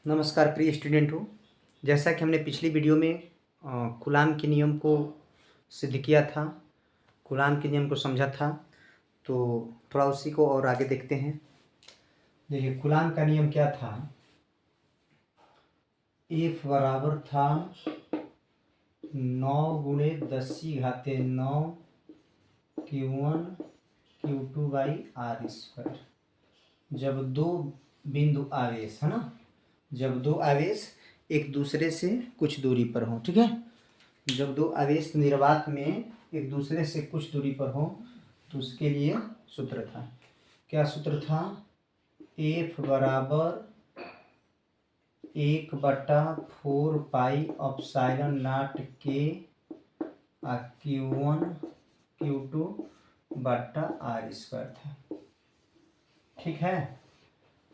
नमस्कार प्रिय स्टूडेंट हो। जैसा कि हमने पिछली वीडियो में कूलाम के नियम को सिद्ध किया था, कूलाम के नियम को समझा था, तो थोड़ा उसी को और आगे देखते हैं। देखिए कूलाम का नियम क्या था। F बराबर था 9 × 10⁻9 Q1 Q2/r²। जब दो बिंदु आवेश है ना, जब दो आवेश एक दूसरे से कुछ दूरी पर हो, ठीक है, जब दो आवेश निर्वात में एक दूसरे से कुछ दूरी पर हो तो उसके लिए सूत्र था, क्या सूत्र था? F बराबर 1/4πε0 के Q1 Q2/r² था। ठीक है।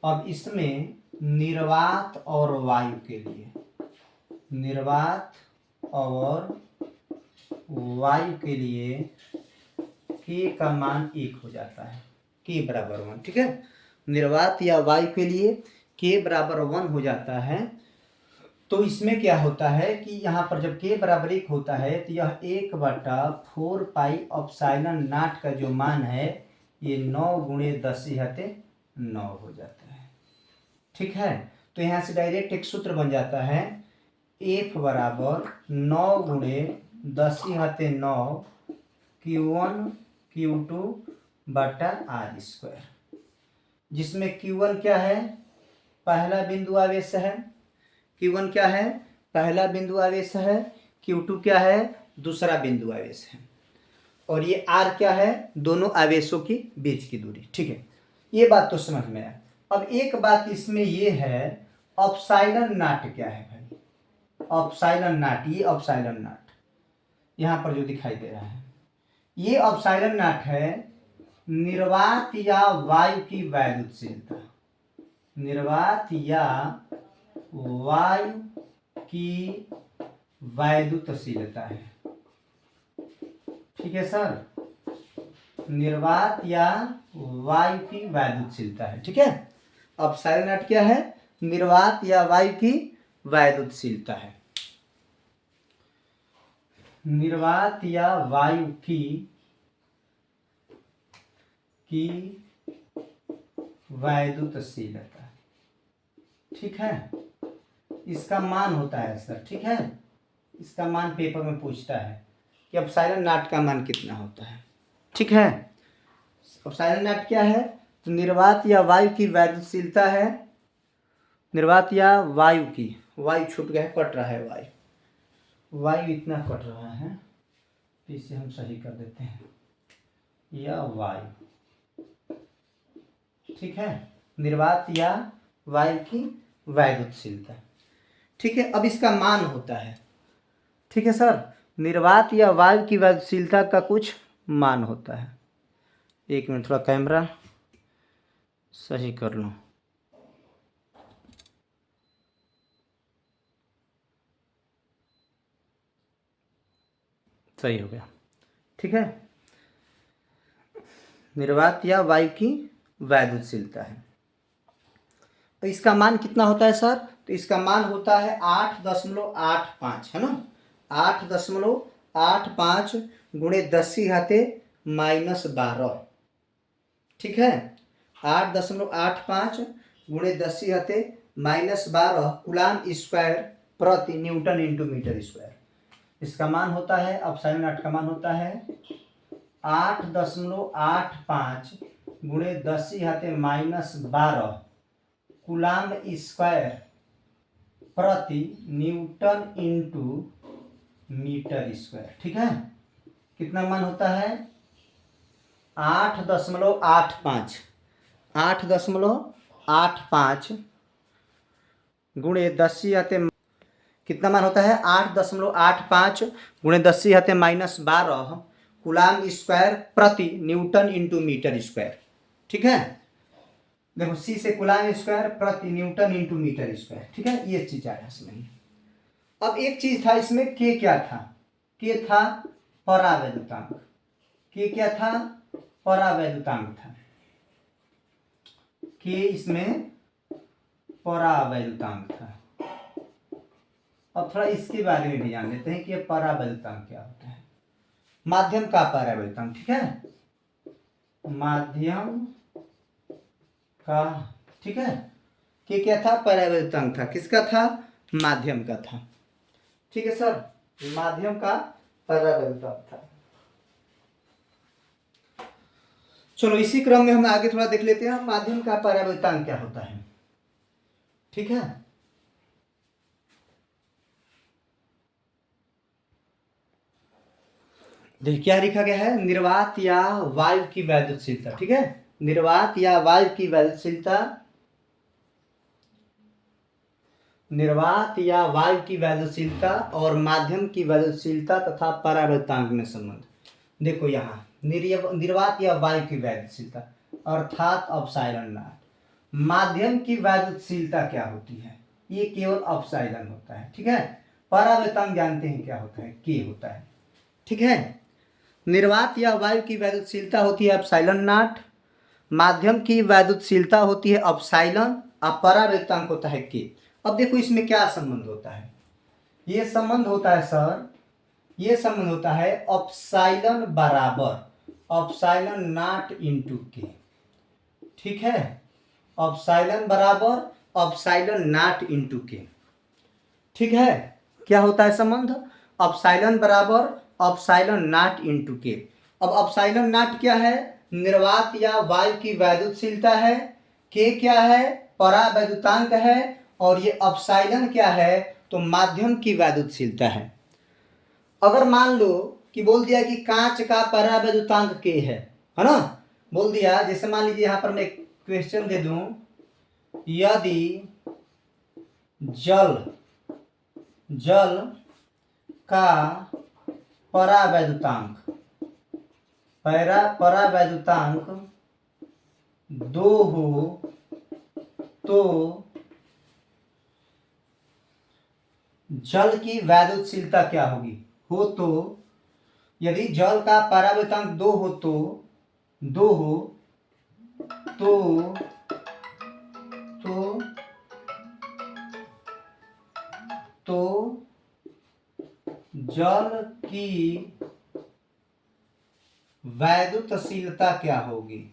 अब इसमें निर्वात और वायु के लिए, निर्वात और वायु के लिए K का मान 1 हो जाता है, K बराबर 1। ठीक है, निर्वात या वायु के लिए K बराबर 1 हो जाता है। तो इसमें क्या होता है कि यहाँ पर जब K बराबर 1 होता है तो यह 1/4πε0 का जो मान है ये 9 × 10⁻9 हो जाता है। ठीक है, तो यहाँ से डायरेक्ट एक सूत्र बन जाता है, F बराबर 9 × 10⁻9 Q1 Q2/r², जिसमें Q1 क्या है? पहला बिंदु आवेश है। Q1 क्या है? पहला बिंदु आवेश है। Q2 क्या है? दूसरा बिंदु आवेश है। और ये R क्या है? दोनों आवेशों की बीच की दूरी। ठीक है, ये बात तो समझ में आया। अब एक बात इसमें ये है, एप्सिलॉन नॉट क्या है भाई? एप्सिलॉन नॉट, ये एप्सिलॉन नॉट यहाँ पर जो दिखाई दे रहा है, ये एप्सिलॉन नॉट है निर्वात या वायु की वैद्युतशीलता, निर्वात या वायु की वैद्युतशीलता है। ठीक है सर, निर्वात या वायु की वैद्युतशीलता है। ठीक है, एप्सिलॉन नॉट क्या है? निर्वात या वायु की वैद्युतशीलता है, निर्वात या वायु की वैद्युतशीलता। ठीक है, इसका मान होता है सर। ठीक है, इसका मान पेपर में पूछता है कि एप्सिलॉन नॉट का मान कितना होता है। ठीक है, एप्सिलॉन नॉट क्या है? तो निर्वात या वायु की वैद्युतशीलता है, निर्वात या वायु की, वायु छूट गया है, कट रहा है वायु इतना कट रहा है, तो इसे हम सही कर देते हैं, या वायु। ठीक है, निर्वात या वायु की वैद्युतशीलता। ठीक है, अब इसका मान होता है। ठीक है सर, निर्वात या वायु की वैद्युतशीलता का कुछ मान होता है। एक मिनट, थोड़ा कैमरा सही कर लूँ। सही हो गया। ठीक है, निर्वात या वायु की वैद्युतशीलता है। तो इसका मान कितना होता है सर? तो इसका मान होता है 8.85, है ना, 8.85 × 10⁻⁻12। ठीक है, 8.85 × 10⁻⁻12 कूलाम स्क्वायर प्रति न्यूटन इंटू मीटर स्क्वायर। इसका मान होता है, एप्सिलॉन नॉट का मान होता है 8.85 × 10⁻⁻12 कूलाम स्क्वायर प्रति न्यूटन इंटू मीटर स्क्वायर। ठीक है, कितना मान होता है? 8.85 × 10⁻, कितना मान होता है? 8.85 × 10⁻⁻12 कूलाम स्क्वायर प्रति न्यूटन इंटू मीटर स्क्वायर। ठीक है, देखो सी से कूलाम स्क्वायर प्रति न्यूटन इंटू मीटर स्क्वायर। ठीक है, ये चीज आया इसमें। अब एक चीज था इसमें, के क्या था? के था परावैद्युतांक। के क्या था? परावैद्युतांक था। के इसमें परावैद्युतांक था। अब थोड़ा इसके बारे में भी जान लेते हैं कि ये परावैद्युतांक क्या होता है। माध्यम का परावैद्युतांक, ठीक है, माध्यम का, ठीक है, कि क्या था, परावैद्युतांक था। किसका था? माध्यम का था। ठीक है सर, माध्यम का परावैद्युतांक था। चलो इसी क्रम में हम आगे थोड़ा देख लेते हैं माध्यम का परावैद्युतांक क्या होता है। ठीक है, देखिए क्या लिखा गया है, निर्वात या वायु की वैद्युतशीलता। ठीक है, निर्वात या वायु की वैद्युतशीलता, निर्वात या वायु की वैद्युतशीलता और माध्यम की वैद्युतशीलता तथा परावैद्युतांक में संबंध। देखो यहाँ निर्वात या वायु की वैद्युतशीलता अर्थात अपसाइलन नाट। माध्यम की वैद्युतशीलता क्या होती है? ये केवल अपसाइलन होता है। ठीक है, परावैद्युतांक जानते हैं क्या होता है? के होता है। ठीक है, निर्वात या वायु की वैद्युतशीलता होती है अपसाइलन नाट, माध्यम की वैद्युतशीलता होती है अपसाइलन और परावैद्युतांक होता है के। अब देखो इसमें क्या संबंध होता है। ये संबंध होता है सर, ये संबंध होता है अपसाइलन बराबर अपसाइलन नाट इंटू के। ठीक है, अपसाइलन बराबर अपसाइलन नाट इंटू के। ठीक है, क्या होता है संबंध? अपसाइलन बराबर अपसाइलन नाट इंटू के। अब अपसाइलन नाट क्या है? निर्वात या वायु की वैद्युतशीलता है। के क्या है? परावैद्युतांक है। और ये अपसाइलन क्या है? तो माध्यम की वैद्युतशीलता है। अगर मान लो कि बोल दिया कि कांच का परावैद्युतांक के है ना, बोल दिया, जैसे मान लीजिए यहां पर मैं क्वेश्चन दे दूं, यदि जल का परावैद्युतांक परावैद्युतांक 2 हो तो जल की वैद्युतशीलता क्या होगी? हो तो यदि जल का परावैद्युतांक 2 हो तो जल की वैद्युतशीलता क्या होगी?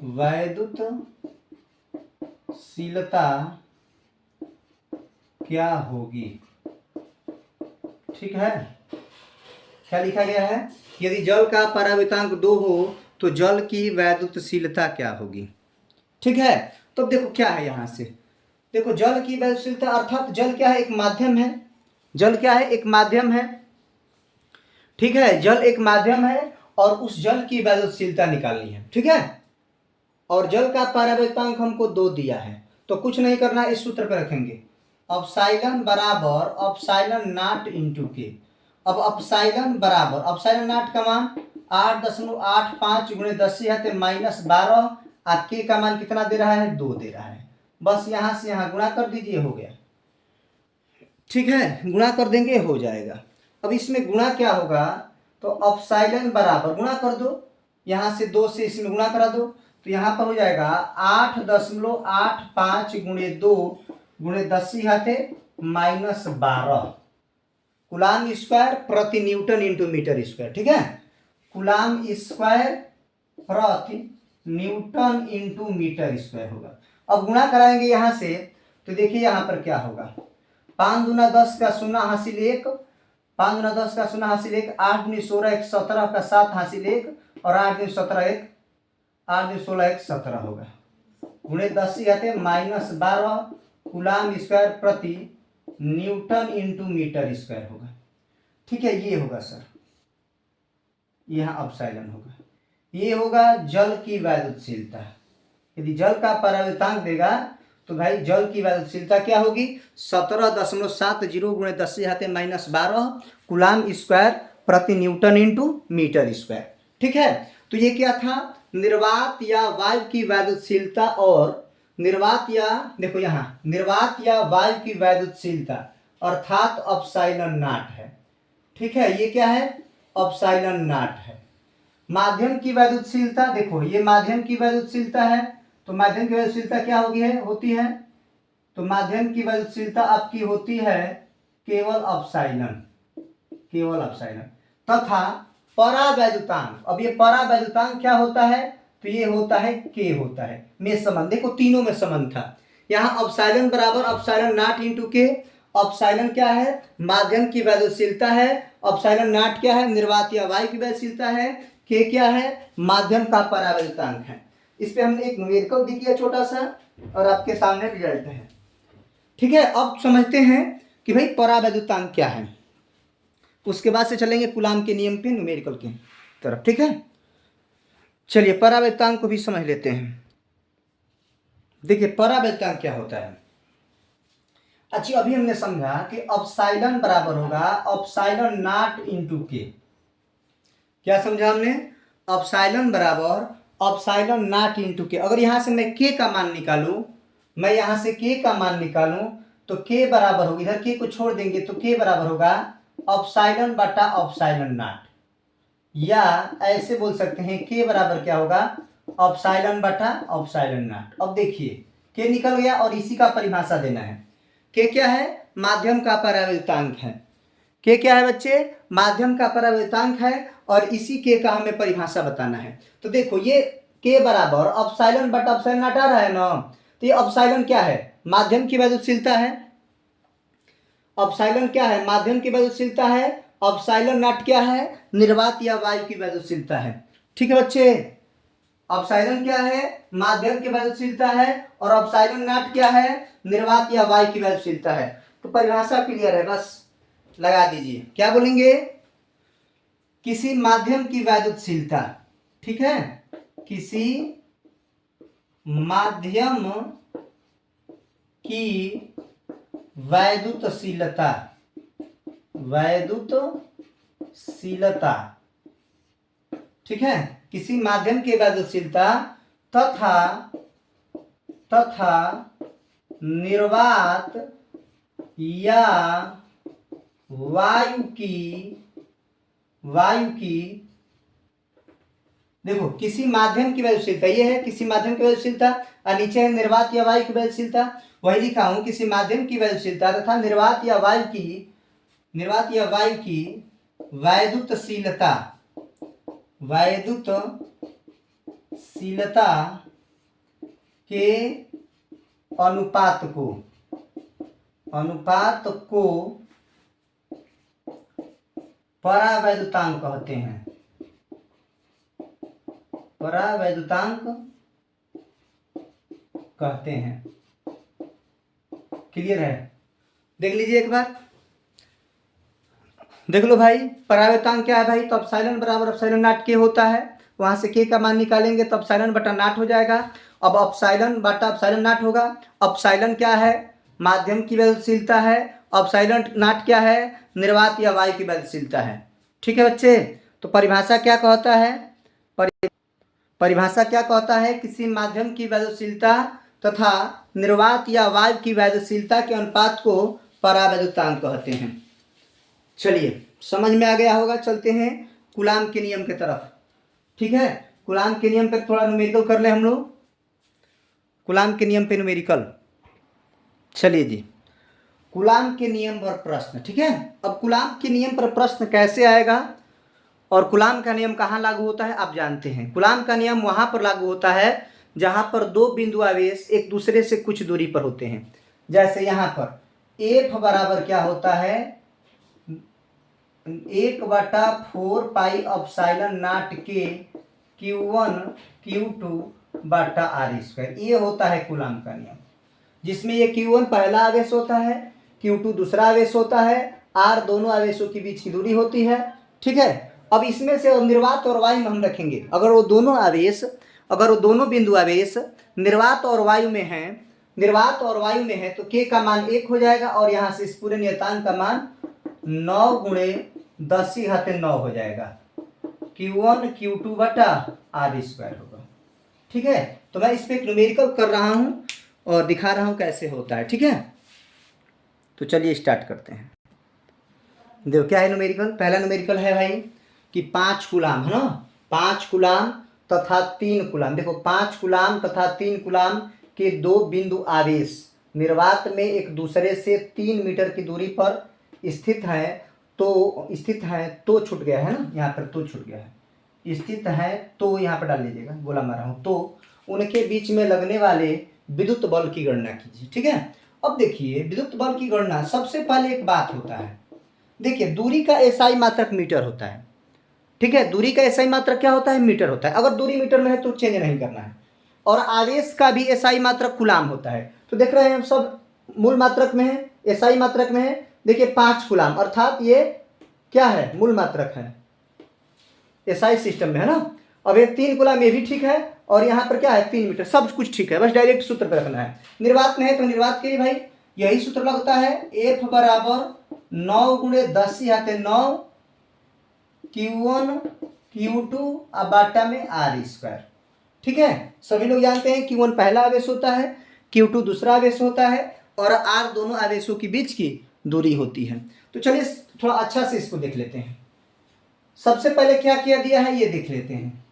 वैद्युतशीलता क्या होगी? ठीक है, क्या लिखा गया है? यदि जल का परावैद्युतांक 2 हो तो जल की वैद्युतशीलता क्या होगी? ठीक है, तो देखो क्या है यहां से, देखो जल की वैद्युतशीलता अर्थात जल क्या है? एक माध्यम है। जल क्या है? एक माध्यम है। ठीक है, जल एक माध्यम है और उस जल की वैद्युतशीलता निकालनी है। ठीक है, और जल का परावैद्युतांक हमको 2 दिया है, तो कुछ नहीं करना, इस सूत्र पर रखेंगे, अपसाइलन बराबर अपसाइलन नाट इंटू के। अब अपसाइलन बराबर अपसाइलन नाट का मान 8.85 गुणे 10⁻⁻12 और के का मान कितना दे रहा है? 2 दे रहा है। बस यहां से यहां गुणा कर दीजिए, हो गया। ठीक है, गुणा कर देंगे, हो जाएगा। अब इसमें गुणा क्या होगा? तो अपसाइलन बराबर गुणा कर दो, यहां से 2 से इसमें गुणा करा दो, तो यहां पर हो जाएगा 8.85 गुणे 2 गुणे 10⁻⁻12 कूलाम स्क्वायर प्रति न्यूटन इंटू मीटर स्क्वायर। ठीक है, कूलाम स्क्वायर प्रति न्यूटन इंटू मीटर स्क्वायर होगा। अब गुणा कराएंगे यहां से, तो देखिए यहां पर क्या होगा, 5 दूना 10 का 0 हासिल 1, 5 दूना 10 का 0 हासिल 1, 8 दूनी 16 1 17 का 7 हासिल 1 और 8 दूनी 17 1 8 दूनी 16 1 17 होगा गुणे 10⁻⁻12 कूलाम स्क्वायर प्रति न्यूटन इंटू मीटर स्क्वायर होगा। ठीक है, ये होगा सर, यहां अपसाइलन होगा। ये होगा जल की वैद्युतशीलता। यदि जल का परावैद्युतांक देगा तो भाई जल की वैद्युतशीलता क्या होगी? 17.70 गुणे 10⁻⁻12 कूलाम स्क्वायर प्रति न्यूटन इंटू मीटर स्क्वायर। ठीक है, तो ये क्या था? निर्वात या वायु की वैद्युतशीलता और निर्वात या, देखो यहाँ निर्वात या वायु की वैद्युतशीलता अर्थात अपसाइलन नाट है। ठीक है, ये क्या है? अपसाइलन नाट है। माध्यम की वैद्युतशीलता, देखो ये माध्यम की वैद्युतशीलता है, तो माध्यम की वैद्युतशीलता क्या होगी है? होती है तो माध्यम की वैद्युतशीलता आपकी होती है केवल अपसाइलन, केवल अपसाइलन। तथा परावैद्युतांक, अब ये परावैद्युतांक क्या होता है, तो ये होता है के होता है में संबंध। देखो तीनों में संबंध था, यहाँ अपसाइलन बराबर अपसाइलन नॉट इंटू के। अपसाइलन क्या है, माध्यम की वैद्युतशीलता है। अपसाइलन नॉट क्या है, निर्वात या वायु की वैद्युतशीलता है। के क्या है, माध्यम का परावैद्युतांक है। इस पे हमने एक न्यूमेरिकल भी किया छोटा सा, और आपके सामने रिजल्ट है। ठीक है, अब समझते हैं कि भाई परावैद्युतांक क्या है, उसके बाद से चलेंगे कूलाम के नियम पे, न्यूमेरिकल के तरफ। ठीक है, चलिए परावैद्युतांक को भी समझ लेते हैं। देखिए परावैद्युतांक क्या होता है। अच्छा, अभी हमने समझा कि अपसाइलन बराबर होगा अपसाइलन नॉट इंटू के। क्या समझा हमने, अपसाइलन बराबर अपसाइलन नॉट इंटू के। अगर यहां से मैं के का मान निकालूं, मैं यहां से के का मान निकालूं तो के बराबर होगा, इधर के को छोड़ देंगे तो के बराबर होगा अपसाइलन बटा अपसाइलन नॉट, या ऐसे बोल सकते हैं के बराबर क्या होगा, अपसाइलन बटा अपसाइलन नॉट। अब देखिए के निकल गया और इसी का परिभाषा देना है। के क्या है, माध्यम का परावैद्युतांक है। के क्या है बच्चे, माध्यम का परावैद्युतांक है, और इसी के का हमें परिभाषा बताना है। तो देखो ये के बराबर अपसाइलन बटा अपसाइलन नॉट आ रहा है ना, तो ये अपसाइलन क्या है, माध्यम की वैद्युतशीलता है। अपसाइलन क्या है, माध्यम की वैद्युतशीलता है। अपसाइलन नॉट क्या है, निर्वात या वायु की वैद्युतशीलता है। ठीक है बच्चे, अपसाइलन क्या है, माध्यम की वैद्युतशीलता है, और अपसाइलन नॉट क्या है, निर्वात या वायु की वैद्युतशीलता है। तो परिभाषा क्लियर है, बस लगा दीजिए। क्या बोलेंगे, किसी माध्यम की वैद्युतशीलता, ठीक है, किसी माध्यम की वैद्युतशीलता, वैद्युतशीलता, ठीक है, किसी माध्यम की वैद्युतशीलता तथा निर्वात या वायु की देखो किसी माध्यम की वैद्युतशीलता, ये है किसी माध्यम की वैद्युतशीलता, और नीचे है निर्वात या वायु की वैद्युतशीलता। वही लिखा हूं, किसी माध्यम की वैद्युतशीलता तथा निर्वात या वायु की वैद्युतशीलता के अनुपात को परावैद्युतांक कहते हैं। परावैद्युतांक कहते हैं। क्लियर है, देख लीजिए एक बार, देख लो भाई परावैद्युतांक क्या है भाई, तो अपसाइलन बराबर अपसाइलन नॉट के होता है। वहां से के का मान निकालेंगे तो अपसाइलन बटा नॉट हो जाएगा। अब अपसाइलन बटा अपसाइलन नॉट होगा। अपसाइलन क्या है, माध्यम की वैद्युतशीलता है। अपसाइलन नॉट क्या है, निर्वात या वायु की वैद्युतशीलता है। ठीक है बच्चे, तो परिभाषा क्या कहता है, परिभाषा क्या कहता है, किसी माध्यम की वैद्युतशीलता तथा निर्वात या वायु की वैद्युतशीलता के अनुपात को परावैद्युतांक कहते हैं। चलिए समझ में आ गया होगा, चलते हैं कूलाम के नियम की तरफ। ठीक है, कूलाम के नियम पे थोड़ा न्यूमेरिकल कर ले हम लोग, कूलाम के नियम पे न्यूमेरिकल। चलिए जी, कूलाम के नियम पर प्रश्न। ठीक है, अब कूलाम के नियम पर प्रश्न कैसे आएगा और कूलाम का नियम कहाँ लागू होता है आप जानते हैं। कूलाम का नियम वहाँ पर लागू होता है जहाँ पर दो बिंदु आवेश एक दूसरे से कुछ दूरी पर होते हैं। जैसे यहाँ पर F बराबर क्या होता है, 1/4 पाई अपसाइलन नॉट के Q1 Q2 बटा r²। ये होता है कूलाम का नियम, जिसमें ये Q1 पहला आवेश होता है, Q2 दूसरा आवेश होता है, R दोनों आवेशों के बीच की दूरी होती है। ठीक है, अब इसमें से निर्वात और वायु में हम रखेंगे, अगर वो दोनों बिंदु आवेश निर्वात और वायु में है तो K का मान 1 हो जाएगा, और यहाँ से इस पूरे नियतांक का मान 9 × 10⁻9 हो जाएगा। Q1 Q2 बटा r² होगा। ठीक है, तो मैं इस पर न्यूमेरिकल कर रहा हूँ और दिखा रहा हूँ कैसे होता है। ठीक है, तो चलिए स्टार्ट करते हैं। देखो क्या है न्यूमेरिकल, पहला न्यूमेरिकल है भाई कि 5 कूलाम है ना, 5 कूलाम तथा 3 कूलाम। देखो 5 कूलाम तथा 3 कूलाम के दो बिंदु आवेश निर्वात में एक दूसरे से 3 मीटर की दूरी पर स्थित है तो छूट गया है ना, यहाँ पर तो छूट गया है, स्थित है तो यहाँ पर डाल लीजिएगा, गोला मारा हूँ, तो उनके बीच में लगने वाले विद्युत बल की गणना कीजिए। ठीक है, अब देखिए विद्युत बल की गणना सबसे पहले एक बात होता है, देखिए दूरी का एसआई मात्रक मीटर होता है। ठीक है, दूरी का एसआई मात्रक क्या होता है, मीटर होता है। अगर दूरी मीटर में है तो चेंज नहीं करना है। और आवेश का भी एसआई मात्रक कूलाम होता है। तो देख रहे हैं हम सब मूल मात्रक में है, एसआई मात्रक में है। देखिए 5 कूलाम, अर्थात ये क्या है, मूल मात्रक है, एसआई सिस्टम में है ना। अब ये 3 कूलाम, ये भी ठीक है, और यहाँ पर क्या है 3 मीटर, सब कुछ ठीक है, बस डायरेक्ट सूत्र पर रखना है। निर्वात में है तो निर्वात के लिए भाई यही सूत्र लगता है, F बराबर 9 गुणे 10⁻9 Q1 Q2 अब बाटा में R²। ठीक है, सभी लोग जानते हैं Q1 पहला आवेश होता है, Q2 दूसरा आवेश होता है, और R दोनों आवेशों के बीच की दूरी होती है। तो चलिए थोड़ा अच्छा से इसको देख लेते हैं। सबसे पहले क्या किया दिया है ये देख लेते हैं।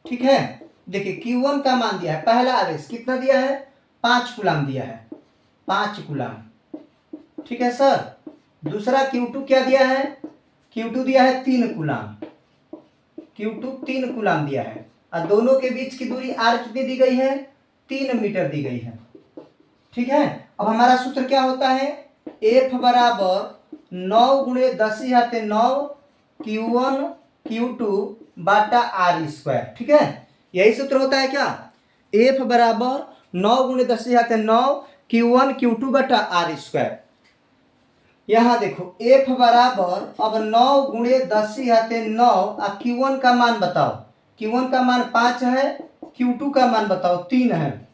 ठीक है, देखिए Q1 का मान दिया है, पहला आवेश कितना दिया है, 5 कूलाम दिया है, 5 कूलाम। ठीक है सर, दूसरा Q2 क्या दिया है, Q2 दिया है 3 कूलाम, Q2 3 कूलाम दिया है, और दोनों के बीच की दूरी R कितनी दी गई है, 3 मीटर दी गई है। ठीक है, अब हमारा सूत्र क्या होता है, F बराबर 9 गुणे 10⁻9 Q1 Q2 बाटा R²। ठीक है, यही सूत्र होता है क्या, F बराबर 9 गुणे 10⁻9 Q1 Q2 बटा R²। यहाँ देखो F बराबर अब 9 गुणे 10⁻9 और Q1 का मान बताओ, Q1 का मान 5 है, Q2 का मान बताओ 3 है,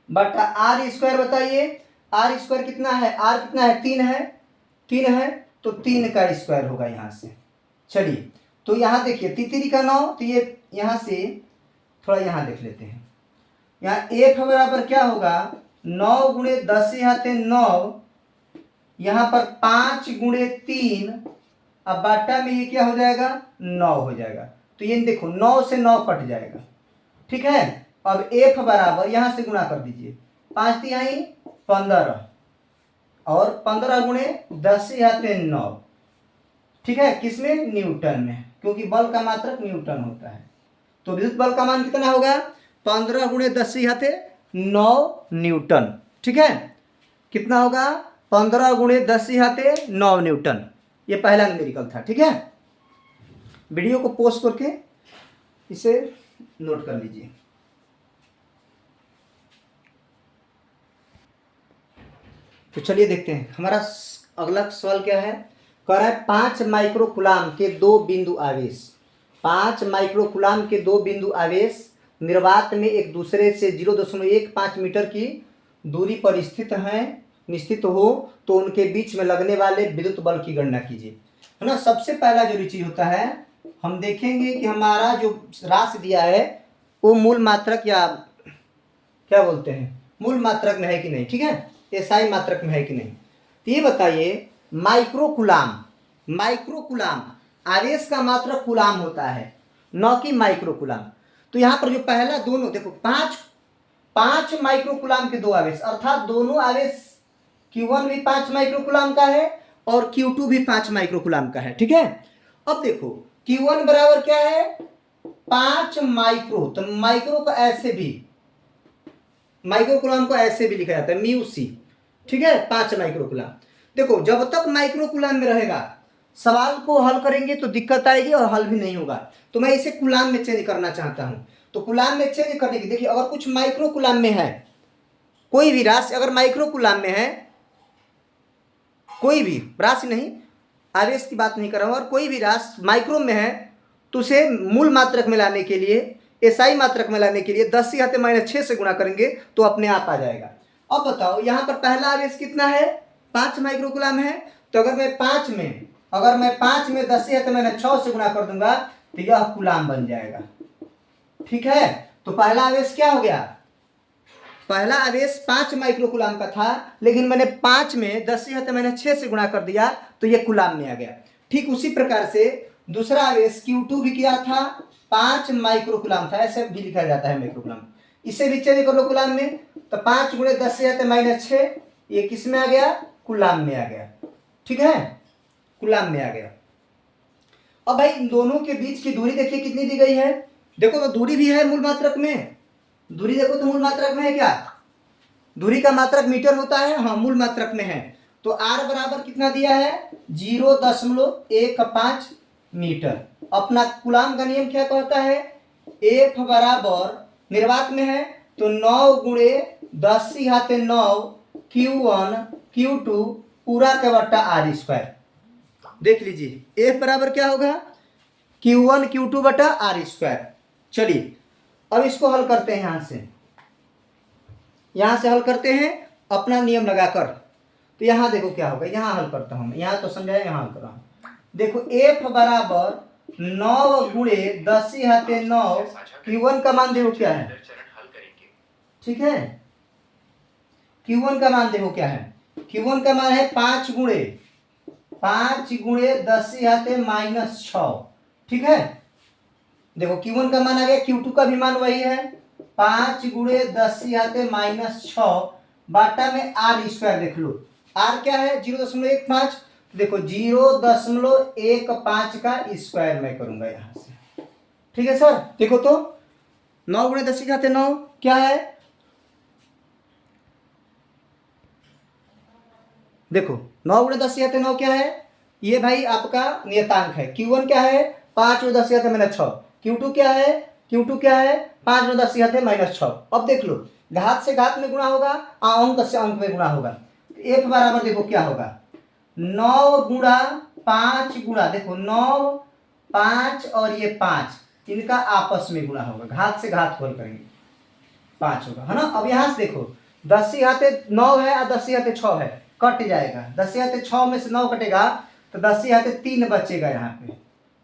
बटा R² बताइए, R² कितना है, R कितना है, 3 है, 3 है, तो 3 का स्क्वायर होगा यहाँ से। चलिए तो यहाँ देखिए तितरी का 9, तो ये यहाँ से थोड़ा यहाँ देख लेते हैं। यहाँ F बराबर क्या होगा, 9 गुणे 10⁻9, यहाँ पर 5 गुणे 3, अब बाटा में ये क्या हो जाएगा, 9 हो जाएगा। तो ये देखो 9 से 9 कट जाएगा। ठीक है, अब F बराबर यहाँ से गुणा कर दीजिए, 5 तिहाई 15, और 15 गुणे 10⁻9। ठीक है, किसमें, न्यूटन में, क्योंकि बल का मात्रक न्यूटन होता है। तो विद्युत बल का मान कितना होगा, 15 गुणे 10⁻9 न्यूटन। ठीक है, कितना होगा, 15 गुणे 10⁻9 न्यूटन। ये पहला न्यूमेरिकल था। ठीक है, वीडियो को पॉज करके इसे नोट कर लीजिए। तो चलिए देखते हैं हमारा अगला सवाल क्या है। कह रहा है 5 माइक्रो कूलाम के 2 बिंदु आवेश, 5 माइक्रो कूलाम के 2 बिंदु आवेश निर्वात में एक दूसरे से 0.15 मीटर की दूरी पर स्थित हो तो उनके बीच में लगने वाले विद्युत बल की गणना कीजिए। है ना, सबसे पहला जो चीज होता है, हम देखेंगे कि हमारा जो राशि दिया है वो मूल मात्रक या क्या बोलते हैं, मूल मात्रक में है कि नहीं। ठीक है, एसआई मात्रक में है कि नहीं। तो ये बताइए माइक्रो कूलाम आवेश का मात्रक कूलाम होता है, न कि माइक्रो कूलाम। तो यहाँ पर जो पहला दोनों देखो 5 माइक्रो कूलाम के 2 आवेश, अर्थात दोनों आवेश Q1 भी 5 माइक्रो कूलाम का है और Q2 भी 5 माइक्रो कूलाम का है। ठीक है, अब देखो Q1 बराबर क्या है, 5 माइक्रो, तो माइक्रो को ऐसे भी, माइक्रो कूलाम को ऐसे भी लिखा जाता है μc। ठीक है, 5 माइक्रो कूलाम। देखो जब तक माइक्रो कूलाम में रहेगा, सवाल को हल करेंगे तो दिक्कत आएगी और हल भी नहीं होगा। तो मैं इसे कूलाम में चेंज करना चाहता हूं। तो कूलाम में चेंज करने की, देखिए अगर कुछ माइक्रो कूलाम में है, कोई भी राशि अगर माइक्रो कूलाम में है, कोई भी राशि नहीं, आवेश की बात नहीं कर रहा हूं, और कोई भी राशि माइक्रो में है तो उसे मूल मात्रक में लाने के लिए, एसआई मात्रक में लाने के लिए 10⁻6 से गुणा करेंगे तो अपने आप आ जाएगा। अब बताओ यहाँ पर पहला आवेश कितना है, 5 माइक्रो कूलाम है। तो अगर मैं 5 में 10⁻6 से गुणा कर दूंगा तो यह कूलाम बन जाएगा। ठीक है, तो पहला आवेश क्या हो गया, पहला आवेश 5 माइक्रो कूलाम का था, लेकिन मैंने 5 में 10⁻6 से गुणा कर दिया तो ये कूलाम में आ गया। ठीक उसी प्रकार से दूसरा आवेश Q2 भी किया था, 5 माइक्रो कूलाम था, ऐसे भी लिखा जाता है माइक्रो कूलाम। इसे भी चेंज कर लो कूलाम में, तो 5 गुणे 10 से जाते -6, ये किस में आ गया, कूलाम में आ गया। ठीक है, कूलाम में आ गया। अब भाई इन दोनों के बीच की दूरी देखिए कितनी दी गई है, देखो तो दूरी भी है मूल मात्रक में, दूरी देखो तो मूल मात्रक में है क्या, दूरी का मात्रक मीटर होता है, हाँ मूल मात्रक में है। तो r बराबर कितना दिया है, 0.15 मीटर। अपना कूलाम का नियम क्या कहता है, F बराबर निर्वात में है तो 9 गुणे 10⁻9 Q1 Q2 पूरा का बट्टा r²। देख लीजिए F बराबर क्या होगा, Q1 Q2 बटा r²। चलिए अब इसको हल करते हैं, यहां से हल करते हैं अपना नियम लगाकर। तो यहां देखो क्या होगा, यहां हल करता हूं, यहां तो समझाया, यहां हल कर रहा हूं। देखो F बराबर 9 गुणे 10⁻9 Q1 का मान देखो क्या है, ठीक है, Q1 का मान देखो क्या है, Q1 का मान है 5 गुणे 10⁻⁻6। ठीक है, देखो Q1 का मान आ गया, Q2 का भी मान वही है 5 गुणे 10⁻⁻6 बाटा में r²। देख लो r क्या है, 0.15। देखो 0.15 का स्क्वायर मैं करूंगा यहां से। ठीक है सर, देखो तो 9 गुणे 10⁻9 क्या है, देखो 9 गुणे 10⁻9 क्या है, ये भाई आपका नियतांक है। Q1 क्या है, 5 गुणे 10⁻6। Q2 क्या है, Q2 क्या है, 5 गुणे 10⁻6। अब देख लो घात से घात में गुणा होगा, अंक से अंक में गुणा होगा। F बराबर देखो क्या होगा, 9 गुणा 5 गुणा, देखो 9 5 और ये 5 इनका आपस में गुणा होगा, घात से घात खोल करेंगे 5 होगा, है ना। अब यहां से देखो 10⁻9 है और 10⁻6 है, कट जाएगा, 10⁻6 में से 9 कटेगा तो 10⁻3 बचेगा यहाँ पे।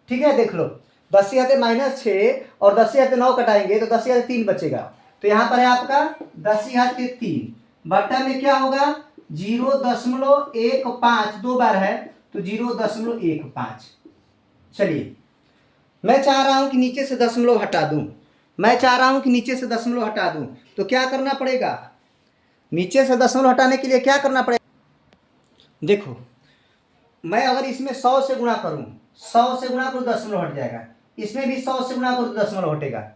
ठीक है, देख लो 10⁻−6 और 10⁻9 कटाएंगे तो 10⁻3 बचेगा। तो यहाँ पर है आपका 10⁻3 बट्टा में क्या होगा 0.15, 2 बार है तो 0.15। चलिए मैं चाह रहा हूं कि नीचे से दशमलव हटा दूं, मैं चाह रहा हूं कि नीचे से दशमलव हटा दूं, तो क्या करना पड़ेगा, नीचे से दशमलव हटाने के लिए क्या करना पड़ेगा, देखो मैं अगर इसमें 100 से गुणा करूं, 100 से गुणा करूं दशमलव हट जाएगा, इसमें भी 100 से गुणा करूं तो दशमलव हटेगा।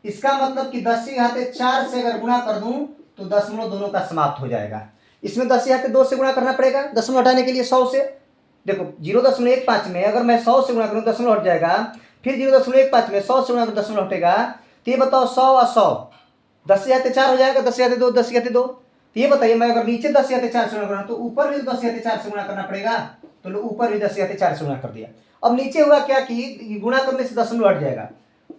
इसका मतलब कि 10⁻4 से अगर गुणा कर दूं तो दशमलव दोनों का समाप्त हो जाएगा। इसमें 10⁻2 से गुणा करना पड़ेगा दशमलव हटाने के लिए 100 से। देखो 0.15 में अगर मैं 100 से गुणा करूं दशमलव हट जाएगा, फिर 0.15 में 100 से गुणा करूं दशमलव हटेगा। तो ये बताओ 100 और 100 10⁻4 हो जाएगा, 10⁻2 10⁻2। तो ये बताइए मैं अगर नीचे 10⁻4 से गुणा करूं तो ऊपर भी 10⁻4 से गुणा करना पड़ेगा, तो लो ऊपर भी 10⁻4 से गुणा कर दिया। अब नीचे हुआ क्या कि गुणा करने से दशमलव हट जाएगा,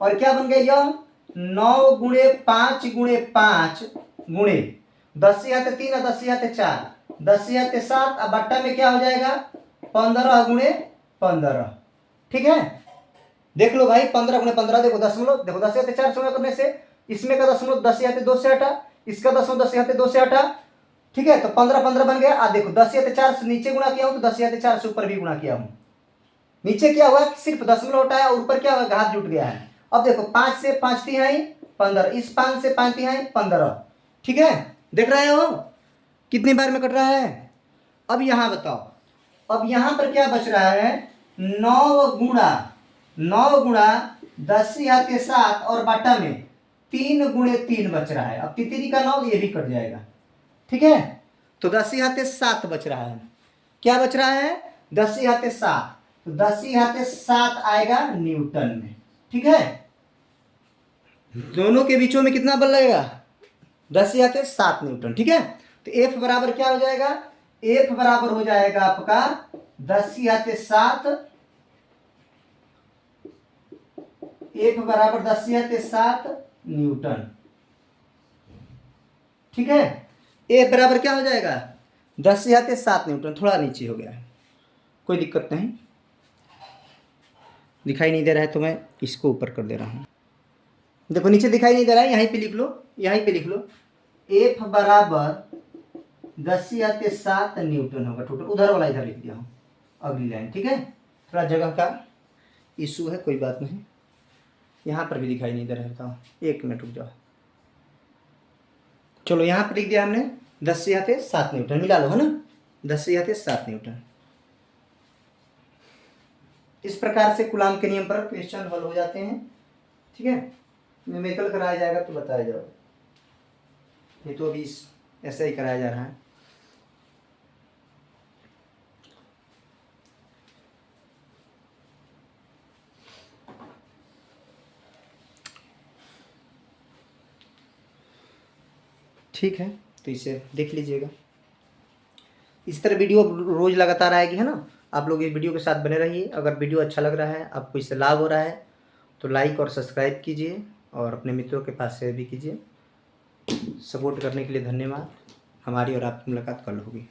और क्या बन गया यह 9 गुणे 5 गुणे 5 गुणे 10⁻3 और 10⁻4 10⁻7 और बट्टा में क्या हो जाएगा 15 गुणे 15। ठीक है, देख लो भाई 15 गुणे 15, देखो दशमलव, देखो 10⁻4 से गुणा करने से इसमें का दशमलव 10⁻2 से हटा, इसका दशमलव 10⁻2 से हटा। ठीक है, तो 15 15 बन गया। आज देखो 10⁻4 से नीचे गुणा किया हूं तो 10⁻4 से ऊपर भी गुणा किया हूं, नीचे क्या हुआ सिर्फ दशमलव हटाया और ऊपर क्या हुआ घात जुट गया है। अब देखो 5 से 5 तिहाई 15, इस 5 से 5 तिहाई 15। ठीक है, देख रहे हो कितनी बार में कट रहा है। अब यहां बताओ, अब यहां पर क्या बच रहा है 9 गुणा 10⁻7 और बाटा में 3 गुणे 3 बच रहा है। अब तितरी का 9 ये भी कट जाएगा। ठीक है, तो 10⁻7 बच रहा है, क्या बच रहा है 10⁻7, तो 10⁻7 आएगा न्यूटन में। ठीक है, दोनों के बीचों में कितना बल लगेगा 10⁻7 न्यूटन। ठीक है, तो F बराबर क्या हो जाएगा, F बराबर हो जाएगा आपका 10⁻7, F बराबर 10⁻7 न्यूटन। ठीक है, F बराबर क्या हो जाएगा 10⁻7 न्यूटन। थोड़ा नीचे हो गया है, कोई दिक्कत नहीं, दिखाई नहीं दे रहा है तो मैं इसको ऊपर कर दे रहा हूँ। देखो नीचे दिखाई नहीं दे रहा है, यहीं पे लिख लो, यहीं पे लिख लो F बराबर 10⁻7 न्यूटन होगा टोटल। उधर वाला इधर लिख दिया हूँ अगली लाइन। ठीक है, थोड़ा जगह का इशू है, कोई बात नहीं, यहाँ पर भी दिखाई नहीं दे रहा है। बताओ 1 मिनट रुक जाओ। चलो यहाँ पर लिख दिया हमने 10 से यहाँ थे 7 न्यूटन, मिला लो, है ना, 10 से यहाँ थे 7 न्यूटन। इस प्रकार से कूलाम के नियम पर क्वेश्चन हल हो जाते हैं। ठीक है, न्यूमेरिकल कराया जाएगा तो बताया जाओ, ये तो अभी ऐसा ही कराया जा रहा है। ठीक है, तो इसे देख लीजिएगा। इस तरह वीडियो रोज़ लगातार आएगी, है ना। आप लोग इस वीडियो के साथ बने रहिए। अगर वीडियो अच्छा लग रहा है, आपको इससे लाभ हो रहा है, तो लाइक और सब्सक्राइब कीजिए और अपने मित्रों के पास शेयर भी कीजिए। सपोर्ट करने के लिए धन्यवाद। हमारी और आपकी मुलाकात कल होगी।